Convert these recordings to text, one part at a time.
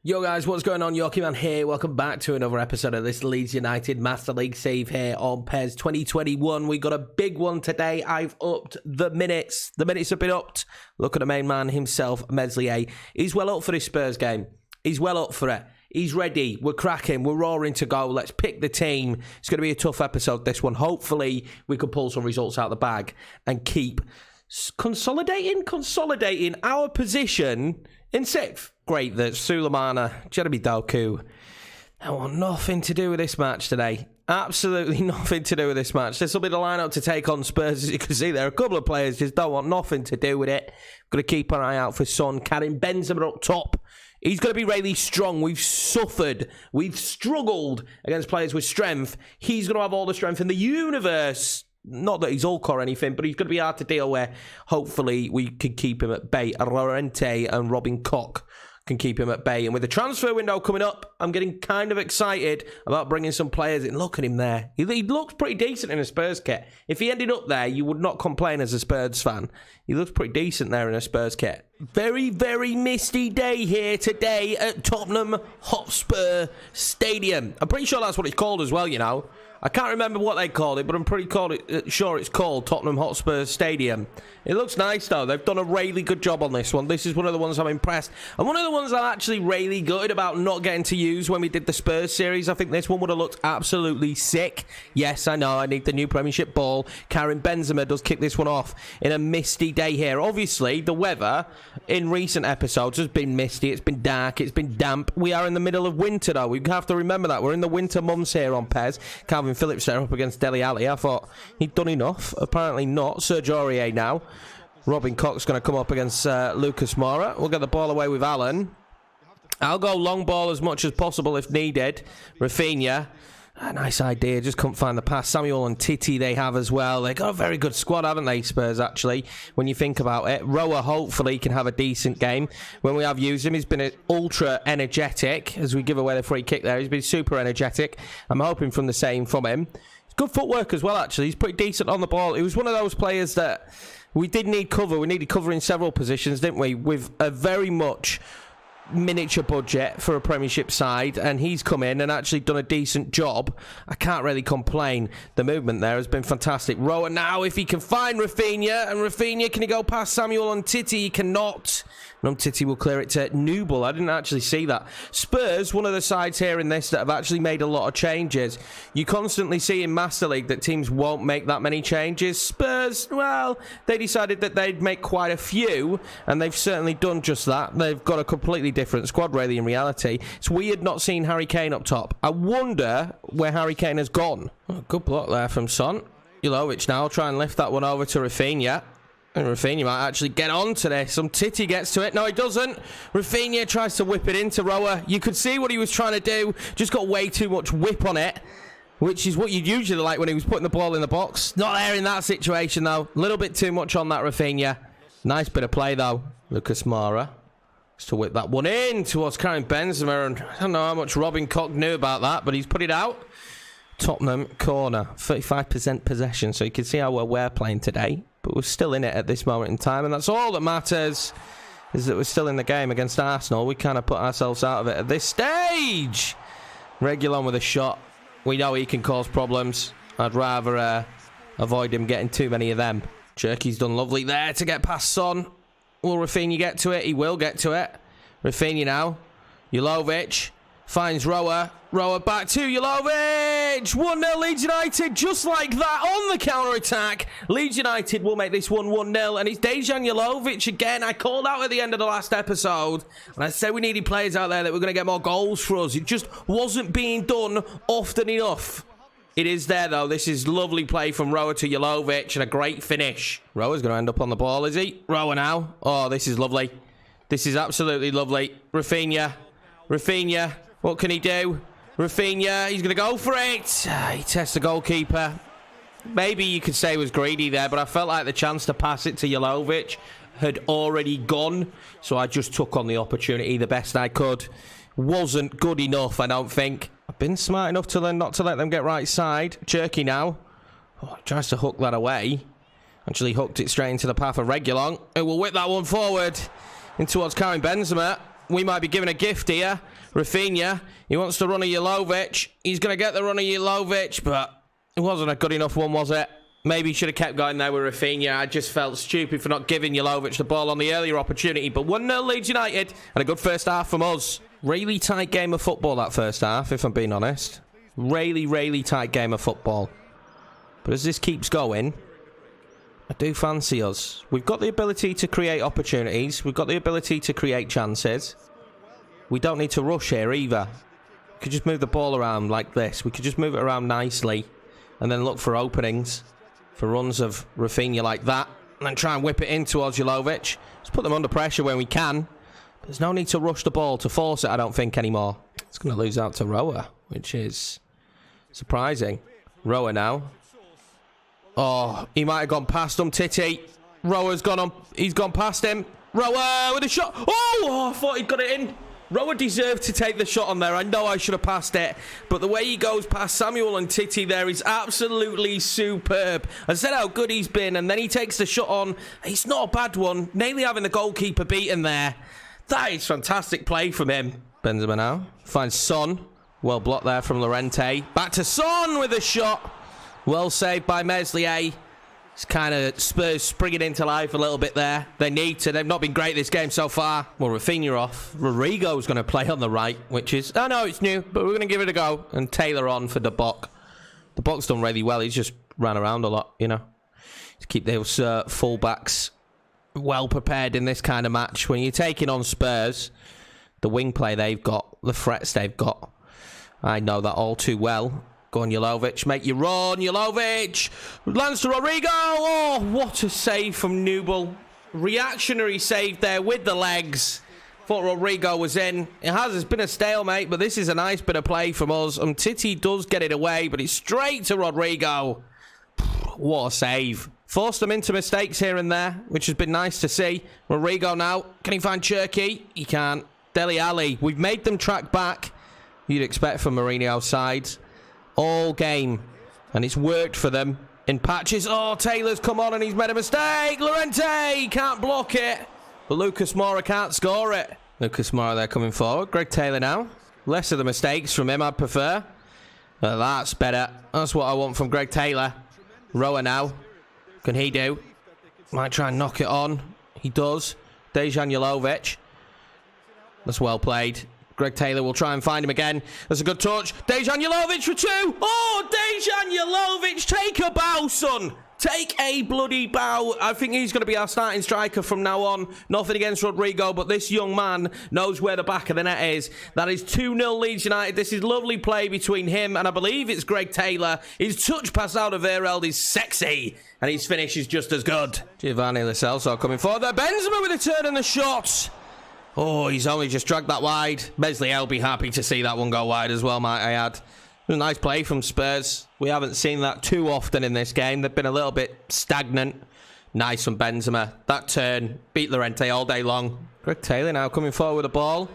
Yo guys, what's going on? Yorkie Man here. Welcome back to another episode of this Leeds United Master League save here on PES 2021. We got a big one today. I've upped the minutes. The minutes have been upped. Look at the main man himself, Meslier. He's well up for this Spurs game. He's well up for it. He's ready. We're cracking. We're roaring to go. Let's pick the team. It's going to be a tough episode, this one. Hopefully, we can pull some results out of the bag and keep consolidating our position in sixth. Great that Sulemana, Jeremy Doku, I want nothing to do with this match today. Absolutely nothing to do with this match. This will be the lineup to take on Spurs. As you can see, there are a couple of players just don't want nothing to do with it. Got to keep an eye out for Son. Karim Benzema up top. He's going to be really strong. We've suffered. We've struggled against players with strength. He's going to have all the strength in the universe. Not that he's Hulk or anything, but he's going to be hard to deal with. Hopefully, we can keep him at bay. Llorente and Robin Koch can keep him at bay. And with the transfer window coming up, I'm getting kind of excited about bringing some players in. Look at him there. He looks pretty decent in a Spurs kit. If he ended up there, you would not complain as a Spurs fan. He looks pretty decent there in a Spurs kit. Very, very misty day here today at Tottenham Hotspur Stadium. I'm pretty sure that's what it's called as well, you know. I can't remember what they called it, but I'm pretty sure it's called Tottenham Hotspur Stadium. It looks nice, though. They've done a really good job on this one. This is one of the ones I'm impressed. And one of the ones I'm actually really good about not getting to use when we did the Spurs series. I think this one would have looked absolutely sick. Yes, I know. I need the new Premiership ball. Karim Benzema does kick this one off in a misty day here. Obviously, the weather in recent episodes has been misty. It's been dark. It's been damp. We are in the middle of winter, though. We have to remember that. We're in the winter months here on PES. Calvin Phillips there up against Dele Alli. I thought he'd done enough. Apparently not. Serge Aurier now. Robin Koch's going to come up against Lucas Moura. We'll get the ball away with Allen. I'll go long ball as much as possible if needed. Rafinha. A nice idea. Just couldn't find the pass. Samuel and Titi they have as well. They've got a very good squad, haven't they, Spurs, actually, when you think about it. Roa hopefully can have a decent game. When we have used him, he's been ultra energetic as we give away the free kick there. He's been super energetic. I'm hoping from the same from him. Good footwork as well, actually. He's pretty decent on the ball. He was one of those players that we did need cover. We needed cover in several positions, didn't we? With a very much miniature budget for a Premiership side, and he's come in and actually done a decent job. I can't really complain. The movement there has been fantastic. Roa now, if he can find Rafinha, and Rafinha, can he go past Samuel and Titi? He cannot. And Titi will clear it to Newble. I didn't actually see that. Spurs, one of the sides here in this that have actually made a lot of changes. You constantly see in Master League that teams won't make that many changes. Spurs, well, they decided that they'd make quite a few, and they've certainly done just that. They've got a completely different squad, really, in reality. It's weird not seeing Harry Kane up top. I wonder where Harry Kane has gone. Oh, good block there from Son. Julovic now try and lift that one over to Rafinha. And Rafinha might actually get on to this. Titi gets to it. No, he doesn't. Rafinha tries to whip it into Roa. You could see what he was trying to do. Just got way too much whip on it, which is what you'd usually like when he was putting the ball in the box. Not there in that situation, though. A little bit too much on that Rafinha. Nice bit of play, though. Lucas Moura has to whip that one in towards Karim Benzema. And I don't know how much Robin Koch knew about that, but he's put it out. Tottenham corner. 35% possession, so you can see how well we're playing today. But we're still in it at this moment in time, and that's all that matters, is that we're still in the game against Arsenal. We kind of put ourselves out of it at this stage. Reguilon with a shot. We know he can cause problems. I'd rather avoid him getting too many of them. Cherky's done lovely there to get past Son. Will Rafinha get to it? He will get to it. Rafinha now. Julovic finds Roa. Roa back to Julovic. 1-0 Leeds United, just like that, on the counter-attack. Leeds United will make this one 1-0, and it's Dejan Julovic again. I called out at the end of the last episode, and I said we needed players out there that were going to get more goals for us. It just wasn't being done often enough. It is there, though. This is lovely play from Roa to Julovic, and a great finish. Roa's going to end up on the ball, is he? Roa now. Oh, this is lovely. This is absolutely lovely. Rafinha. Rafinha. What can he do? Rafinha, he's going to go for it. He tests the goalkeeper. Maybe you could say he was greedy there, but I felt like the chance to pass it to Julovic had already gone. So I just took on the opportunity the best I could. Wasn't good enough, I don't think. I've been smart enough to learn not to let them get right side. Cherky now. Oh, tries to hook that away. Actually hooked it straight into the path of Reguilon, who will whip that one forward in towards Karim Benzema. We might be giving a gift here. Rafinha, he wants to run a Jovic. He's going to get the run of Jovic, but it wasn't a good enough one, was it? Maybe he should have kept going there with Rafinha. I just felt stupid for not giving Jovic the ball on the earlier opportunity. But 1-0 Leeds United, and a good first half from us. Really tight game of football, that first half, if I'm being honest. Really, really tight game of football. But as this keeps going, I do fancy us. We've got the ability to create opportunities. We've got the ability to create chances. We don't need to rush here either. We could just move the ball around like this. We could just move it around nicely and then look for openings, for runs of Rafinha like that, and then try and whip it in towards Jovic. Let's put them under pressure when we can. There's no need to rush the ball to force it, I don't think, anymore. It's going to lose out to Roa, which is surprising. Roa now. Oh, he might have gone past Titi. Roa's gone on. He's gone past him. Roa with a shot. Oh, I thought he'd got it in. Roa deserved to take the shot on there. I know I should have passed it. But the way he goes past Samuel and Titi there is absolutely superb. I said how good he's been, and then he takes the shot on. It's not a bad one. Nearly having the goalkeeper beaten there. That is fantastic play from him. Benzema now finds Son. Well blocked there from Llorente. Back to Son with a shot. Well saved by Meslier. It's kind of Spurs springing into life a little bit there. They need to. They've not been great this game so far. Well, Rafinha off. Rodrigo's going to play on the right, which is... Oh, no, it's new, but we're going to give it a go. And Taylor on for De Bock. De Bock's done really well. He's just ran around a lot, you know. To keep those full-backs well prepared in this kind of match. When you're taking on Spurs, the wing play they've got, the threats they've got, I know that all too well. Go on, Jovic. Make you run. Jovic. Lands to Rodrigo. Oh, what a save from Nubel. Reactionary save there with the legs. Thought Rodrigo was in. It's been a stalemate, but this is a nice bit of play from us. Titi does get it away, but it's straight to Rodrigo. What a save. Forced them into mistakes here and there, which has been nice to see. Rodrigo now. Can he find Cherky? He can't. Dele Alli. We've made them track back. You'd expect from Mourinho's side. All game, and it's worked for them in patches. Oh, Taylor's come on and he's made a mistake. Llorente can't block it, but Lucas Moura can't score it. Lucas Moura there coming forward. Greg Taylor now. Less of the mistakes from him, I'd prefer. But that's better. That's what I want from Greg Taylor. Roa now. Can he do? Might try and knock it on. He does. Dejan Jovic. That's well played. Greg Taylor will try and find him again. That's a good touch. Dejan Jovic for 2. Oh, Dejan Jovic, take a bow, son. Take a bloody bow. I think he's going to be our starting striker from now on. Nothing against Rodrigo, but this young man knows where the back of the net is. That is 2-0 Leeds United. This is lovely play between him and I believe it's Greg Taylor. His touch pass out of Vereld is sexy, and his finish is just as good. Giovanni Lo Celso coming forward there. Benzema with a turn and the shot. Oh, he's only just dragged that wide. Meslier will be happy to see that one go wide as well, might I add. It was a nice play from Spurs. We haven't seen that too often in this game. They've been a little bit stagnant. Nice from Benzema. That turn beat Llorente all day long. Greg Taylor now coming forward with the ball.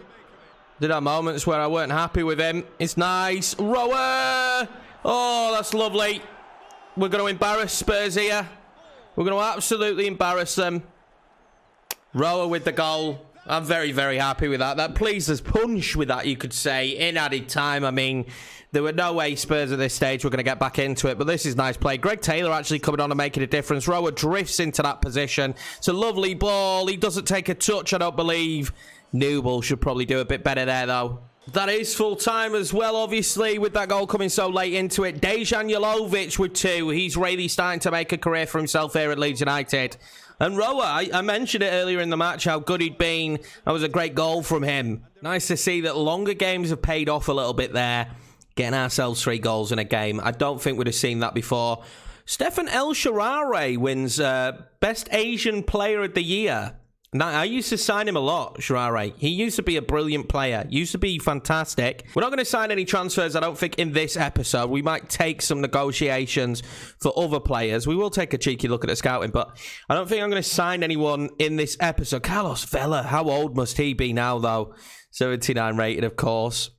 Did have moments where I weren't happy with him. It's nice. Rower! Oh, that's lovely. We're going to embarrass Spurs here. We're going to absolutely embarrass them. Rower with the goal. I'm very, very happy with that. That pleased us punch with that, you could say, in added time. I mean, there were no way Spurs at this stage were going to get back into it, but this is nice play. Greg Taylor actually coming on and making a difference. Rower drifts into that position. It's a lovely ball. He doesn't take a touch, I don't believe. Newell should probably do a bit better there, though. That is full time as well, obviously, with that goal coming so late into it. Dejan Jovic with 2. He's really starting to make a career for himself here at Leeds United. And Roa, I mentioned it earlier in the match, how good he'd been. That was a great goal from him. Nice to see that longer games have paid off a little bit there. Getting ourselves 3 goals in a game. I don't think we'd have seen that before. Stefan El Shaarawy wins Best Asian Player of the Year. Now, I used to sign him a lot, Shaarawy. He used to be a brilliant player. Used to be fantastic. We're not going to sign any transfers, I don't think, in this episode. We might take some negotiations for other players. We will take a cheeky look at the scouting, but I don't think I'm going to sign anyone in this episode. Carlos Vela, how old must he be now, though? 79 rated, of course.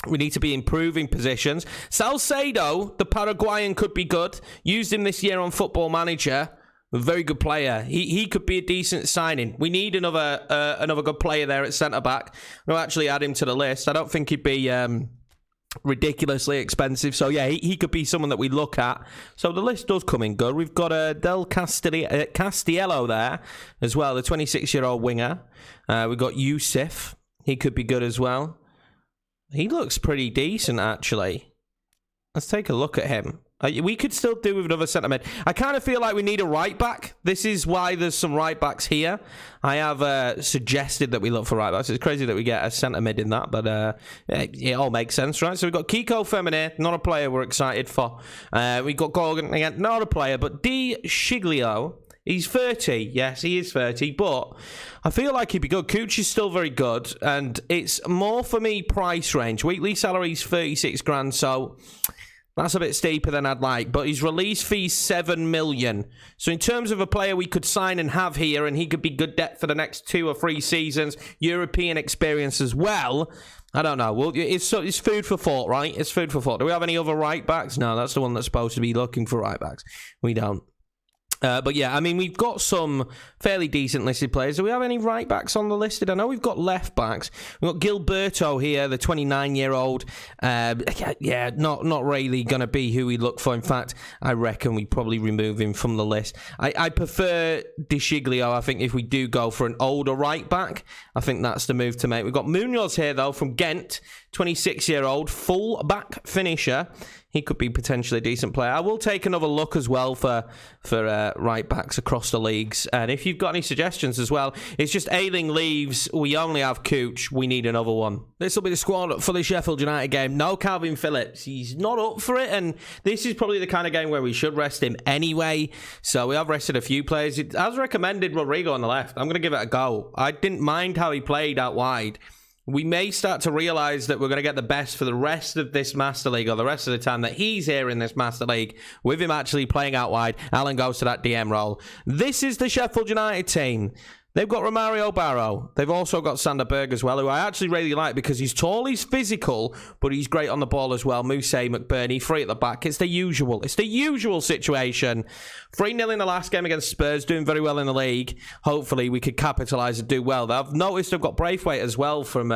We need to be improving positions. Salcedo, the Paraguayan, could be good. Used him this year on Football Manager. A very good player. He could be a decent signing. We need another good player there at centre-back. We'll actually add him to the list. I don't think he'd be ridiculously expensive. So, yeah, he could be someone that we look at. So, the list does come in good. We've got Del Castiello there as well, the 26-year-old winger. We've got Yusuf. He could be good as well. He looks pretty decent, actually. Let's take a look at him. We could still do with another centre mid. I kind of feel like we need a right back. This is why there's some right backs here. I have suggested that we look for right backs. It's crazy that we get a centre mid in that, but it all makes sense, right? So we've got Kiko Femine, not a player we're excited for. We've got Gorgon, again, not a player, but Di Sciglio. He's 30. Yes, he is 30, but I feel like he'd be good. Cooch is still very good, and it's more for me price range. Weekly salary's 36 grand, so that's a bit steeper than I'd like, but his release fee's 7 million. So in terms of a player we could sign and have here, and he could be good depth for the next 2 or 3 seasons, European experience as well, I don't know. Well, it's food for thought, right? It's food for thought. Do we have any other right backs? No, that's the one that's supposed to be looking for right backs. We don't. But yeah, I mean, we've got some fairly decent listed players. Do we have any right backs on the listed? I know we've got left backs. We've got Gilberto here, the 29-year-old. Yeah, not really going to be who we look for. In fact, I reckon we probably remove him from the list. I prefer Di Sciglio. I think if we do go for an older right back, I think that's the move to make. We've got Munoz here, though, from Ghent, 26-year-old, full back finisher. He could be potentially a decent player. I will take another look as well for right backs across the leagues. And if you've got any suggestions as well, it's just Ayling leaves. We only have Cooch. We need another one. This will be the squad for the Sheffield United game. No Calvin Phillips. He's not up for it. And this is probably the kind of game where we should rest him anyway. So we have rested a few players. As recommended, Rodrigo on the left. I'm going to give it a go. I didn't mind how he played out wide. We may start to realise that we're going to get the best for the rest of this Master League, or the rest of the time that he's here in this Master League, with him actually playing out wide. Alan goes to that DM role. This is the Sheffield United team. They've got Romario Barrow. They've also got Sander Berg as well, who I actually really like because he's tall, he's physical, but he's great on the ball as well. Mousse, McBurney, free at the back. It's the usual. It's the usual situation. 3-0 in the last game against Spurs, doing very well in the league. Hopefully we could capitalise and do well. I've noticed I've got Braithwaite as well from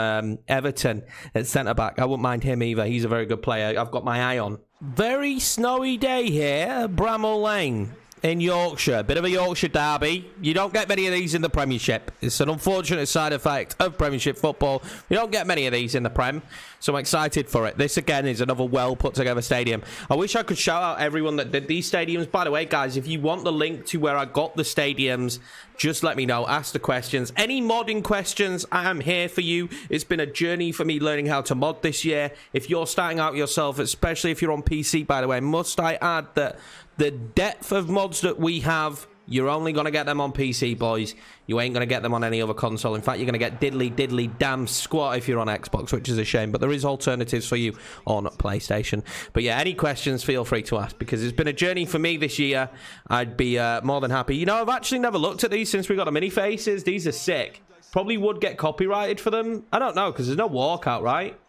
Everton at centre-back. I wouldn't mind him either. He's a very good player. I've got my eye on. Very snowy day here, Bramall Lane in Yorkshire. Bit of a Yorkshire derby. You don't get many of these in the Premiership. It's an unfortunate side effect of Premiership football. You don't get many of these in the Prem, so I'm excited for it. This, again, is another well put together stadium. I wish I could shout out everyone that did these stadiums. By the way, guys, if you want the link to where I got the stadiums, just let me know. Ask the questions. Any modding questions, I am here for you. It's been a journey for me learning how to mod this year. If you're starting out yourself, especially if you're on PC, by the way, must I add that the depth of mods that we have, you're only going to get them on PC, boys. You ain't going to get them on any other console. In fact, you're going to get diddly damn squat if you're on Xbox, which is a shame. But there is alternatives for you on PlayStation. But yeah, any questions, feel free to ask, because it's been a journey for me this year. I'd be more than happy. You know, I've actually never looked at these since we got the mini faces. These are sick. Probably would get copyrighted for them. I don't know, because there's no walkout, right?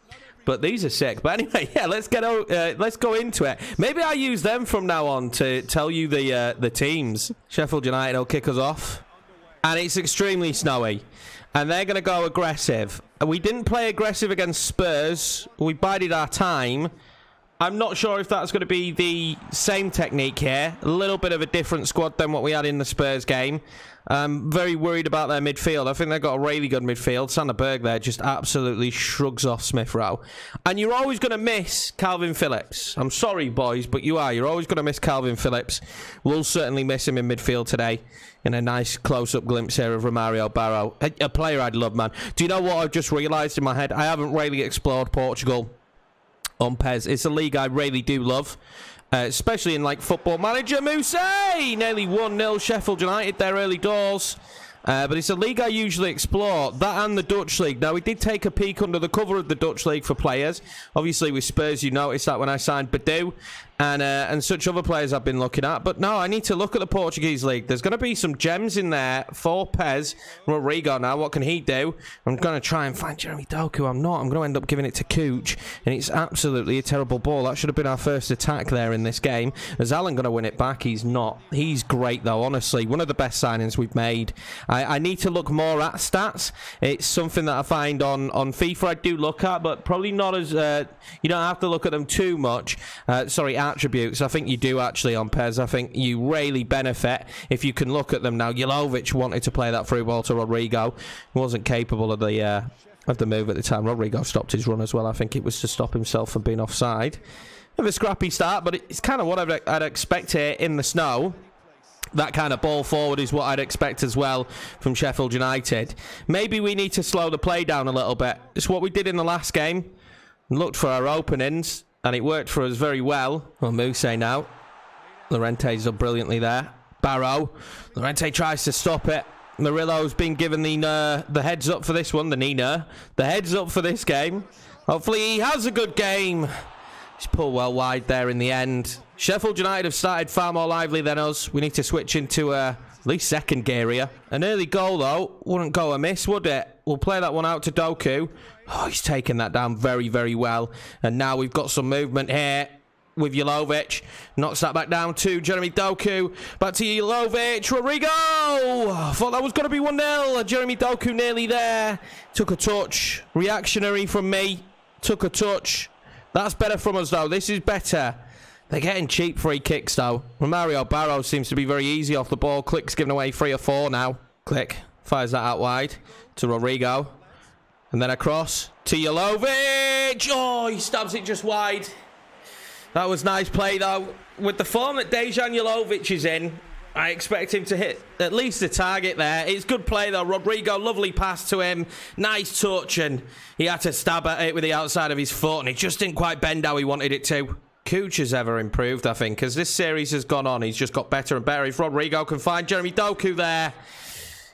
But these are sick. But anyway, yeah, let's go into it. Maybe I'll use them from now on to tell you the teams. Sheffield United will kick us off. And it's extremely snowy. And they're going to go aggressive. We didn't play aggressive against Spurs. We bided our time. I'm not sure if that's going to be the same technique here. A little bit of a different squad than what we had in the Spurs game. I'm very worried about their midfield. I think they've got a really good midfield. Sander Berg there just absolutely shrugs off Smith Rowe. And you're always going to miss Calvin Phillips. I'm sorry, boys, but you are. You're always going to miss Calvin Phillips. We'll certainly miss him in midfield today. In a nice close-up glimpse here of Romario Barrow. A player I'd love, man. Do you know what I've just realised in my head? I haven't really explored Portugal on PES. It's a league I really do love. Especially in like Football Manager. Mousse! Nearly 1-0 Sheffield United there early doors. But it's a league I usually explore, that and the Dutch League. Now, we did take a peek under the cover of the Dutch League for players. Obviously, with Spurs, you noticed that when I signed Badu and such other players I've been looking at. But no, I need to look at the Portuguese League. There's going to be some gems in there for PES. Rodrigo now, what can he do? I'm going to try and find Jeremy Doku. I'm not. I'm going to end up giving it to Cooch, and it's absolutely a terrible ball. That should have been our first attack there in this game. Is Alan going to win it back? He's not. He's great, though, honestly. One of the best signings we've made. I need to look more at stats. It's something that I find on FIFA I do look at, but probably not as... you don't have to look at them too much. Attributes. I think you do actually on PES. I think you really benefit if you can look at them now. Jovic wanted to play that through ball to Rodrigo. He wasn't capable of the move at the time. Rodrigo stopped his run as well. I think it was to stop himself from being offside. Bit of a scrappy start, but it's kind of what I'd expect here in the snow. That kind of ball forward is what I'd expect as well from Sheffield United. Maybe we need to slow the play down a little bit. It's what we did in the last game. Looked for our openings, and it worked for us very well. Well, Muse now. Llorente's done brilliantly there. Barrow. Llorente tries to stop it. Murillo's been given the heads up for this one, the Nina. The heads up for this game. Hopefully he has a good game. He's pulled well wide there in the end. Sheffield United have started far more lively than us. We need to switch into at least second gear here. An early goal, though, wouldn't go amiss, would it? We'll play that one out to Doku. Oh, he's taken that down very, very well. And now we've got some movement here with Jovic. Knocks that back down to Jeremy Doku. Back to Jovic. Rodrigo! I thought that was going to be 1-0. Jeremy Doku nearly there. Took a touch. Reactionary from me. Took a touch. That's better from us, though. This is better. They're getting cheap free kicks, though. Mario Barrow seems to be very easy off the ball. Click's giving away 3 or 4 now. Click fires that out wide to Rodrigo. And then across to Jovic. Oh, he stabs it just wide. That was nice play, though. With the form that Dejan Jovic is in, I expect him to hit at least the target there. It's good play, though. Rodrigo, lovely pass to him. Nice touch, and he had to stab at it with the outside of his foot, and it just didn't quite bend how he wanted it to. Cooch has ever improved, I think. As this series has gone on, he's just got better and better. If Rodrigo can find Jeremy Doku there,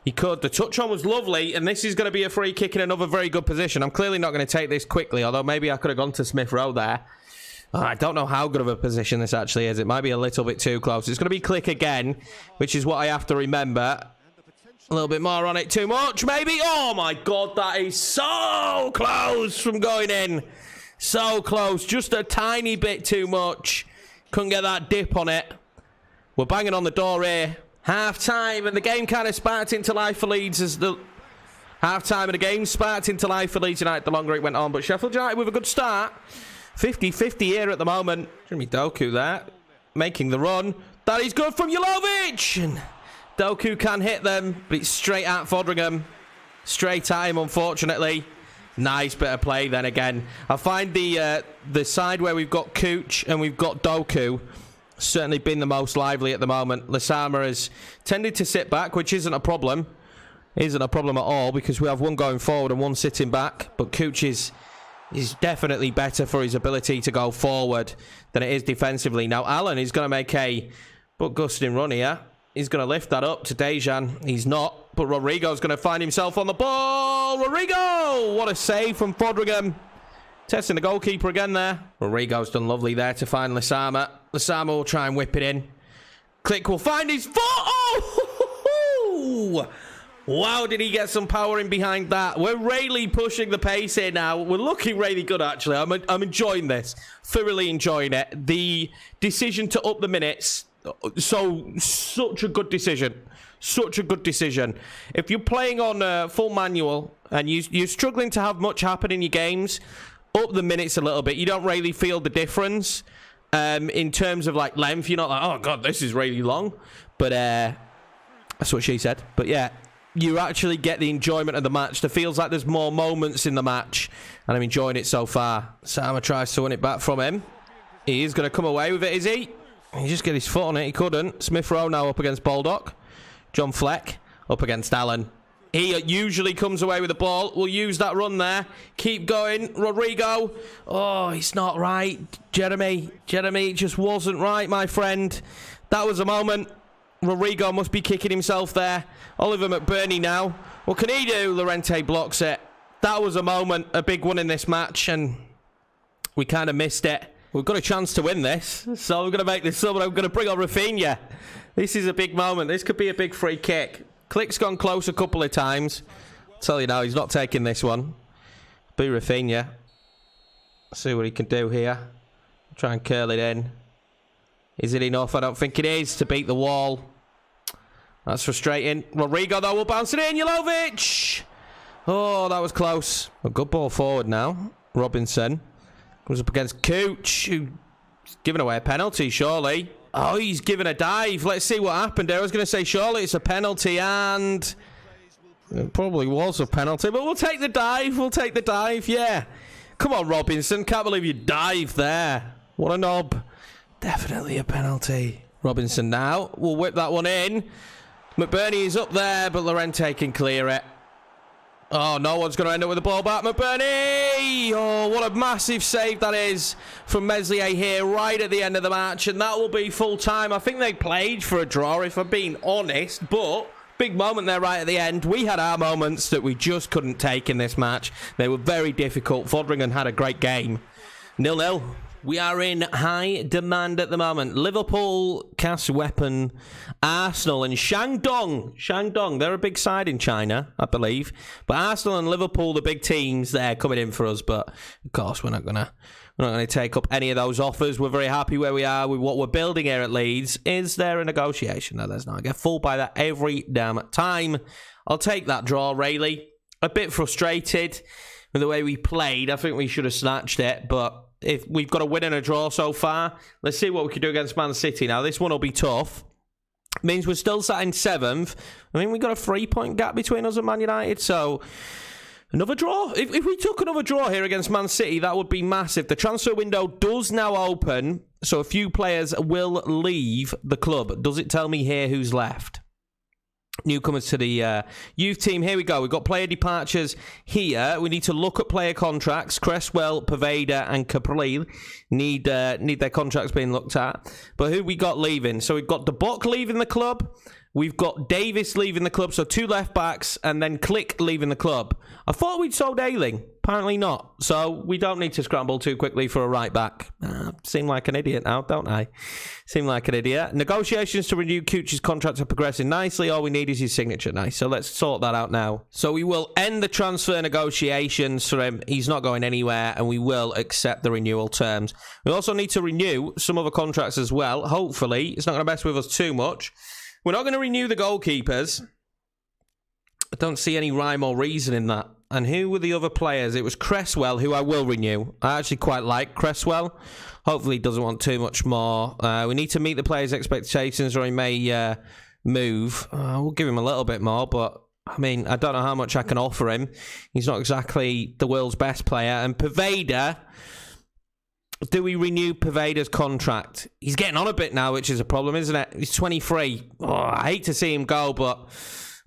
he could. The touch on was lovely, and this is going to be a free kick in another very good position. I'm clearly not going to take this quickly, although maybe I could have gone to Smith Rowe there. I don't know how good of a position this actually is. It might be a little bit too close. It's going to be click again, which is what I have to remember. A little bit more on it. Too much, maybe? Oh, my God. That is so close from going in. So close. Just a tiny bit too much. Couldn't get that dip on it. We're banging on the door here. Half-time, and the game kind of sparked into life for Leeds as the... Half-time, and the game sparked into life for Leeds United the longer it went on. But Sheffield United with a good start. 50-50 here at the moment. Jeremy Doku there. Making the run. That is good from Jovic. And Doku can hit them, but it's straight at Fodringham. Straight at him, unfortunately. Nice bit of play then again. I find the side where we've got Cooch and we've got Doku certainly been the most lively at the moment. Lasama has tended to sit back, which isn't a problem. Isn't a problem at all because we have one going forward and one sitting back. But Cooch is definitely better for his ability to go forward than it is defensively. Now, Alan is going to make a butt-gusting run here. He's going to lift that up to Dejan. He's not, but Rodrigo's going to find himself on the ball. Rodrigo! What a save from Fodringham. Testing the goalkeeper again there. Rodrigo's done lovely there to find Lasama. Lasama will try and whip it in. Click will find his foot. Oh! Wow, did he get some power in behind that. We're really pushing the pace here now. We're looking really good, actually. I'm enjoying this. Thoroughly enjoying it. The decision to up the minutes. Such a good decision. Such a good decision. If you're playing on full manual and you're struggling to have much happen in your games, up the minutes a little bit. You don't really feel the difference in terms of like length. You're not like, oh God, this is really long. But that's what she said. But yeah, you actually get the enjoyment of the match. There feels like there's more moments in the match, and I'm enjoying it so far. Sama tries to win it back from him. He is going to come away with it, is he? He just get his foot on it. He couldn't. Smith Rowe now up against Baldock. John Fleck up against Allen. He usually comes away with the ball. We'll use that run there. Keep going. Rodrigo. Oh, it's not right. Jeremy, it just wasn't right, my friend. That was a moment. Rodrigo must be kicking himself there. Oliver McBurney now. What can he do? Llorente blocks it. That was a moment, a big one in this match, and we kind of missed it. We've got a chance to win this, so we're going to make this sub, and I'm going to bring on Rafinha. This is a big moment. This could be a big free kick. Click's gone close a couple of times. I'll tell you now, he's not taking this one. Be Rafinha. See what he can do here. Try and curl it in. Is it enough? I don't think it is to beat the wall. That's frustrating. Rodrigo, though, will bounce it in. Jovic! Oh, that was close. A good ball forward now. Robinson comes up against Cooch, who's giving away a penalty, surely. Oh, he's given a dive. Let's see what happened there. I was going to say, surely it's a penalty, and it probably was a penalty, but we'll take the dive. We'll take the dive, yeah. Come on, Robinson. Can't believe you dived there. What a knob. Definitely a penalty. Robinson now will whip that one in. McBurney is up there, but Llorente can clear it. Oh, no one's going to end up with the ball back. McBurney! Oh, what a massive save that is from Meslier here right at the end of the match. And that will be full time. I think they played for a draw, if I'm being honest. But big moment there right at the end. We had our moments that we just couldn't take in this match. They were very difficult. Fodringen had a great game. 0-0. We are in high demand at the moment. Liverpool, Cass Weapon, Arsenal and Shandong. Shandong, they're a big side in China, I believe. But Arsenal and Liverpool, the big teams, they're coming in for us. But, of course, we're not gonna take up any of those offers. We're very happy where we are with what we're building here at Leeds. Is there a negotiation? No, there's not. I get fooled by that every damn time. I'll take that draw, really. A bit frustrated with the way we played. I think we should have snatched it, but if we've got a win and a draw so far, let's see what we can do against Man City. Now, this one will be tough. Means we're still sat in 7th. I mean, we've got a 3-point gap between us and Man United, so another draw. If we took another draw here against Man City, that would be massive. The transfer window does now open, so a few players will leave the club. Does it tell me here who's left? Newcomers to the youth team. Here we go. We've got player departures here. We need to look at player contracts. Cresswell, Poveda and Caprile need their contracts being looked at. But who we got leaving? So we've got De Bock leaving the club. We've got Davis leaving the club, so 2 left-backs, and then Click leaving the club. I thought we'd sold Ayling. Apparently not. So we don't need to scramble too quickly for a right-back. Seem like an idiot now, don't I? Seem like an idiot. Negotiations to renew Cooch's contract are progressing nicely. All we need is his signature. Nice. So let's sort that out now. So we will end the transfer negotiations for him. He's not going anywhere, and we will accept the renewal terms. We also need to renew some other contracts as well. Hopefully, it's not going to mess with us too much. We're not going to renew the goalkeepers. I don't see any rhyme or reason in that. And who were the other players? It was Cresswell, who I will renew. I actually quite like Cresswell. Hopefully he doesn't want too much more. We need to meet the players' expectations or he may move. We'll give him a little bit more, but I mean, I don't know how much I can offer him. He's not exactly the world's best player. And Poveda... Do we renew Poveda's contract? He's getting on a bit now, which is a problem, isn't it? He's 23. Oh, I hate to see him go, but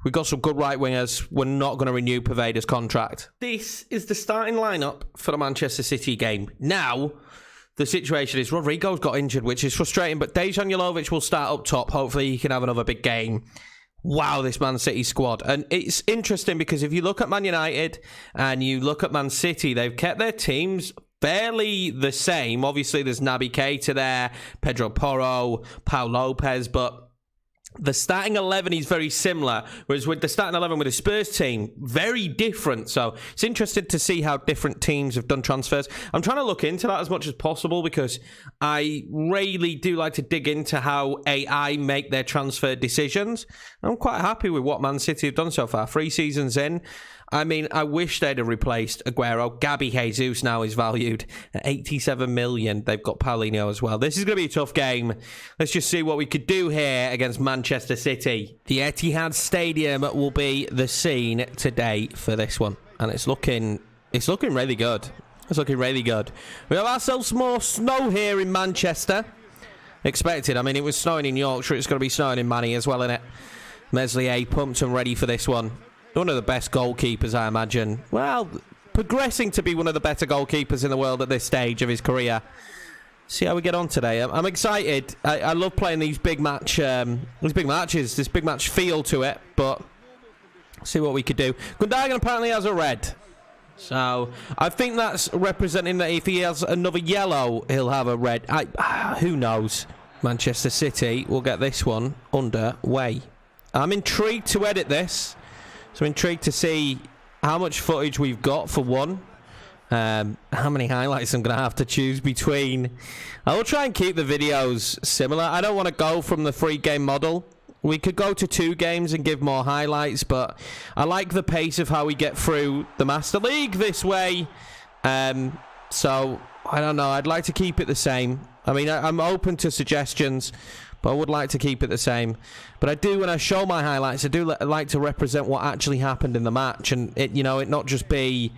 we've got some good right wingers. We're not going to renew Poveda's contract. This is the starting lineup for the Manchester City game. Now, the situation is Rodrigo's got injured, which is frustrating, but Dejan Jovic will start up top. Hopefully, he can have another big game. Wow, this Man City squad. And it's interesting because if you look at Man United and you look at Man City, they've kept their teams fairly the same. Obviously, there's Naby Keita there, Pedro Porro, Pau Lopez, but the starting 11 is very similar, whereas with the starting 11 with the Spurs team, very different. So it's interesting to see how different teams have done transfers. I'm trying to look into that as much as possible because I really do like to dig into how AI make their transfer decisions. I'm quite happy with what Man City have done so far. 3 seasons in. I mean, I wish they'd have replaced Aguero. Gabby Jesus now is valued at 87 million. They've got Paulinho as well. This is going to be a tough game. Let's just see what we could do here against Manchester City. The Etihad Stadium will be the scene today for this one. And it's looking really good. It's looking really good. We have ourselves more snow here in Manchester. Expected. I mean, it was snowing in Yorkshire. It's going to be snowing in Manny as well, isn't it? Meslier pumped and ready for this one. One of the best goalkeepers, I imagine. Well, progressing to be one of the better goalkeepers in the world at this stage of his career. See how we get on today. I'm excited. I love playing these big matches. This big match feel to it. But see what we could do. Gundogan apparently has a red. So I think that's representing that if he has another yellow, he'll have a red. Who knows? Manchester City will get this one underway. I'm intrigued to edit this. So I'm intrigued to see how much footage we've got for one. How many highlights I'm going to have to choose between. I will try and keep the videos similar. I don't want to go from the 3-game model. We could go to 2 games and give more highlights, but I like the pace of how we get through the Master League this way. So, I don't know. I'd like to keep it the same. I mean, I'm open to suggestions, but I would like to keep it the same. But I do, when I show my highlights, I do like to represent what actually happened in the match, and it not just be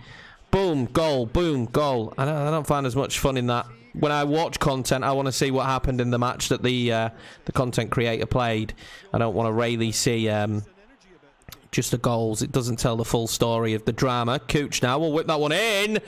boom, goal, boom, goal. I don't find as much fun in that. When I watch content, I want to see what happened in the match that the content creator played. I don't want to really see just the goals. It doesn't tell the full story of the drama. Cooch now will whip that one in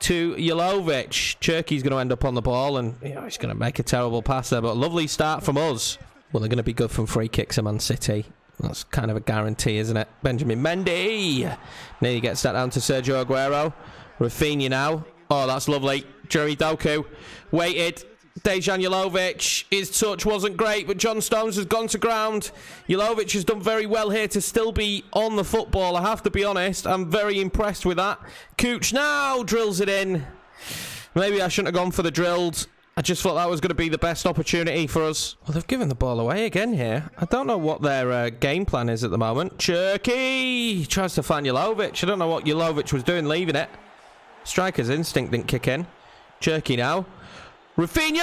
to Jovic. Cherky's going to end up on the ball, and he's going to make a terrible pass there, but a lovely start from us. Well, they're going to be good from free kicks at Man City. That's kind of a guarantee, isn't it? Benjamin Mendy. Nearly gets that down to Sergio Aguero. Rafinha now. Oh, that's lovely. Jeremy Doku waited. Dejan Jovic. His touch wasn't great, but John Stones has gone to ground. Jovic has done very well here to still be on the football. I have to be honest. I'm very impressed with that. Cooch now drills it in. Maybe I shouldn't have gone for the drilled. I just thought that was going to be the best opportunity for us. Well, they've given the ball away again here. I don't know what their game plan is at the moment. Cherky tries to find Jovic. I don't know what Jovic was doing leaving it. Striker's instinct didn't kick in. Cherky now. Rafinha!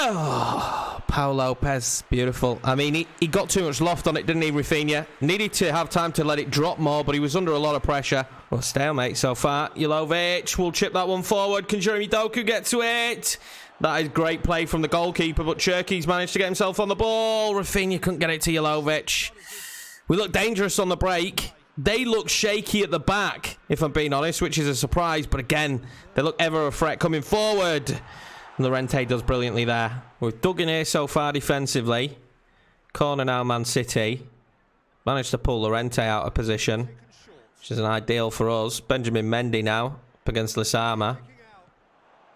Oh, Paul Lopez. Beautiful. I mean, he got too much loft on it, didn't he, Rafinha? Needed to have time to let it drop more, but he was under a lot of pressure. Well, stalemate so far. Jovic will chip that one forward. Can Jeremy Doku get to it? That is great play from the goalkeeper, but Cherky's managed to get himself on the ball. Rafinha couldn't get it to Jovic. We look dangerous on the break. They look shaky at the back, if I'm being honest, which is a surprise. But again, they look ever a threat coming forward. And Llorente does brilliantly there. We've dug in here so far defensively. Corner now, Man City. Managed to pull Llorente out of position, which is an ideal for us. Benjamin Mendy now, up against Lasama.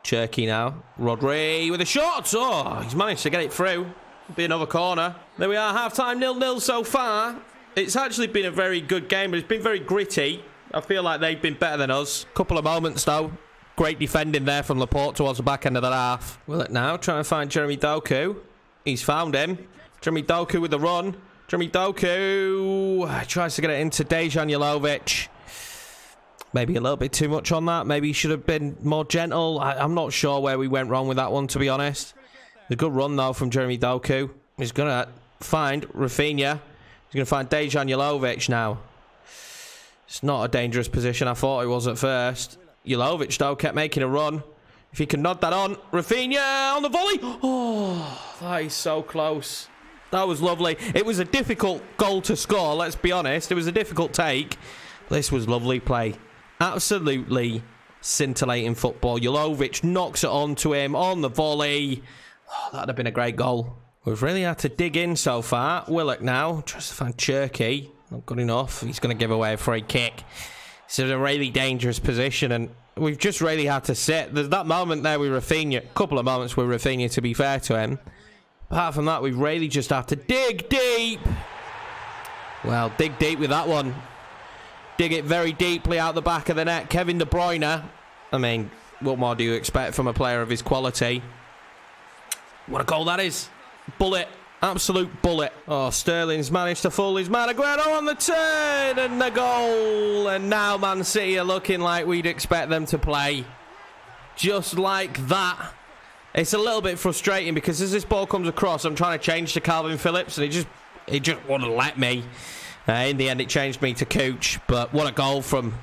Cherky now. Rodri with a shot. Oh, he's managed to get it through. Be another corner. There we are, half-time 0-0 so far. It's actually been a very good game, but it's been very gritty. I feel like they've been better than us. Couple of moments, though. Great defending there from Laporte towards the back end of that half. Will it now? Trying to find Jeremy Doku. He's found him. Jeremy Doku with the run. Jeremy Doku tries to get it into Dejan Jovic. Maybe a little bit too much on that. Maybe he should have been more gentle. I'm not sure where we went wrong with that one, to be honest. A good run, though, from Jeremy Doku. He's going to find Rafinha. He's going to find Dejan Jovic now. It's not a dangerous position. I thought it was at first. Jovic, though, kept making a run. If he can nod that on. Rafinha on the volley. Oh, that is so close. That was lovely. It was a difficult goal to score, let's be honest. It was a difficult take. This was lovely play. Absolutely scintillating football. Jovic knocks it onto him on the volley. Oh, that'd have been a great goal. We've really had to dig in so far. Willock now tries to find Cherky. Not good enough. He's going to give away a free kick. It's in a really dangerous position, and we've just really had to sit. There's that moment there with Rafinha. A couple of moments with Rafinha, to be fair to him. Apart from that, we've really just had to dig deep. Well, dig deep with that one. Dig it very deeply out the back of the net. Kevin De Bruyne. I mean, what more do you expect from a player of his quality? What a goal that is. Bullet. Absolute bullet. Oh, Sterling's managed to fool his man. Aguero on the turn and the goal. And now Man City are looking like we'd expect them to play. Just like that. It's a little bit frustrating because as this ball comes across, I'm trying to change to Calvin Phillips and he just wouldn't let me. In the end, it changed me to Cooch. But what a goal from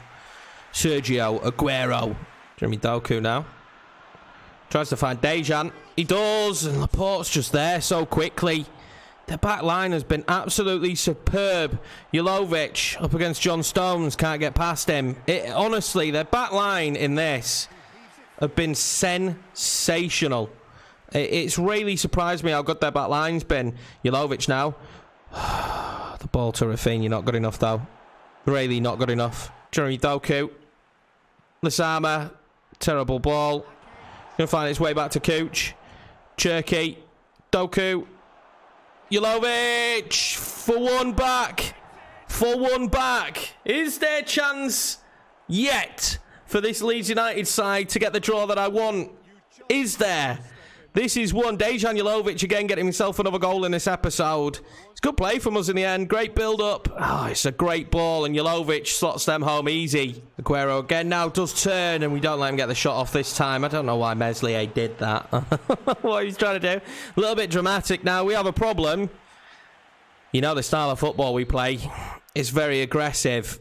Sergio Aguero. Jeremy Doku now. Tries to find Dejan. He does. And Laporte's just there so quickly. Their back line has been absolutely superb. Jovic up against John Stones. Can't get past him. Honestly, their back line in this have been sensational. It's really surprised me how good their back line's been. Jovic now. The ball to Rafinha, not good enough though. Really not good enough. Jeremy Doku. Lasama. Terrible ball. Gonna find its way back to Cooch. Cherky. Doku. Jovic. For one back. For one back. Is there a chance yet for this Leeds United side to get the draw that I want? Is there? This is one. Dejan Jovic again getting himself another goal in this episode. It's good play from us in the end. Great build-up. Oh, it's a great ball, and Jovic slots them home easy. Aguero again now does turn, and we don't let him get the shot off this time. I don't know why Meslier did that. What he's trying to do. A little bit dramatic now. We have a problem. You know the style of football we play is very aggressive.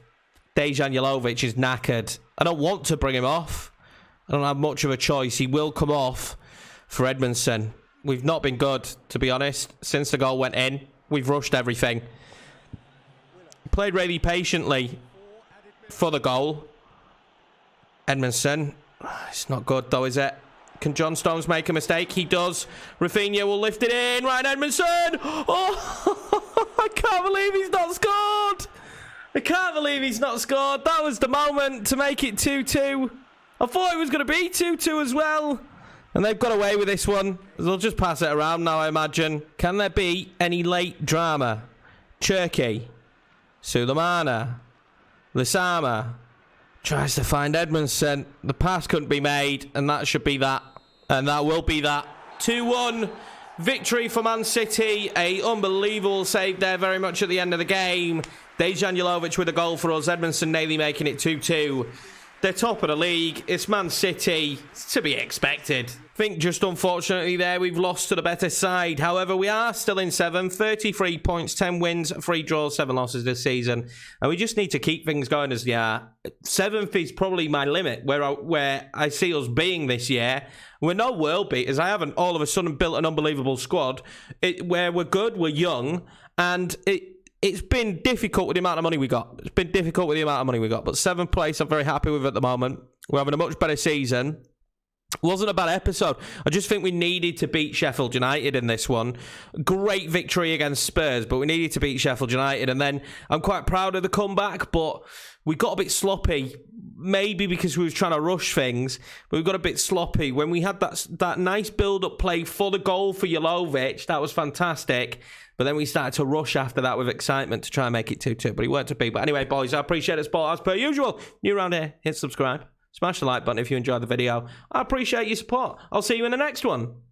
Dejan Jovic is knackered. I don't want to bring him off. I don't have much of a choice. He will come off for Edmondson. We've not been good, to be honest, since the goal went in. We've rushed everything. Played really patiently for the goal. Edmondson. It's not good, though, is it? Can John Stones make a mistake? He does. Rafinha will lift it in. Ryan Edmondson. Oh, I can't believe he's not scored. I can't believe he's not scored. That was the moment to make it 2-2. I thought it was going to be 2-2 as well. And they've got away with this one. They'll just pass it around now, I imagine. Can there be any late drama? Cherky. Sulemana. Lasama. Tries to find Edmondson. The pass couldn't be made. And that should be that. And that will be that. 2-1. Victory for Man City. A unbelievable save there very much at the end of the game. Dejan Jovic with a goal for us. Edmondson nearly making it 2-2. They're top of the league. It's Man City. It's to be expected. I think just unfortunately there we've lost to the better side. However, we are still in 7th. 33 points, 10 wins, 3 draws, 7 losses this season. And we just need to keep things going as they are. 7th is probably my limit where I see us being this year. We're no world beaters. I haven't all of a sudden built an unbelievable squad. Where we're good, we're young, and it's been difficult with the amount of money we got. It's been difficult with the amount of money we got. But 7th place, I'm very happy with at the moment. We're having a much better season. It wasn't a bad episode. I just think we needed to beat Sheffield United in this one. Great victory against Spurs, but we needed to beat Sheffield United. And then I'm quite proud of the comeback, but we got a bit sloppy. Maybe because we was trying to rush things, but we got a bit sloppy. When we had that nice build-up play for the goal for Jovic, that was fantastic. But then we started to rush after that with excitement to try and make it 2-2, but it weren't to be. But anyway, boys, I appreciate the support as per usual. New around here, hit subscribe. Smash the like button if you enjoyed the video. I appreciate your support. I'll see you in the next one.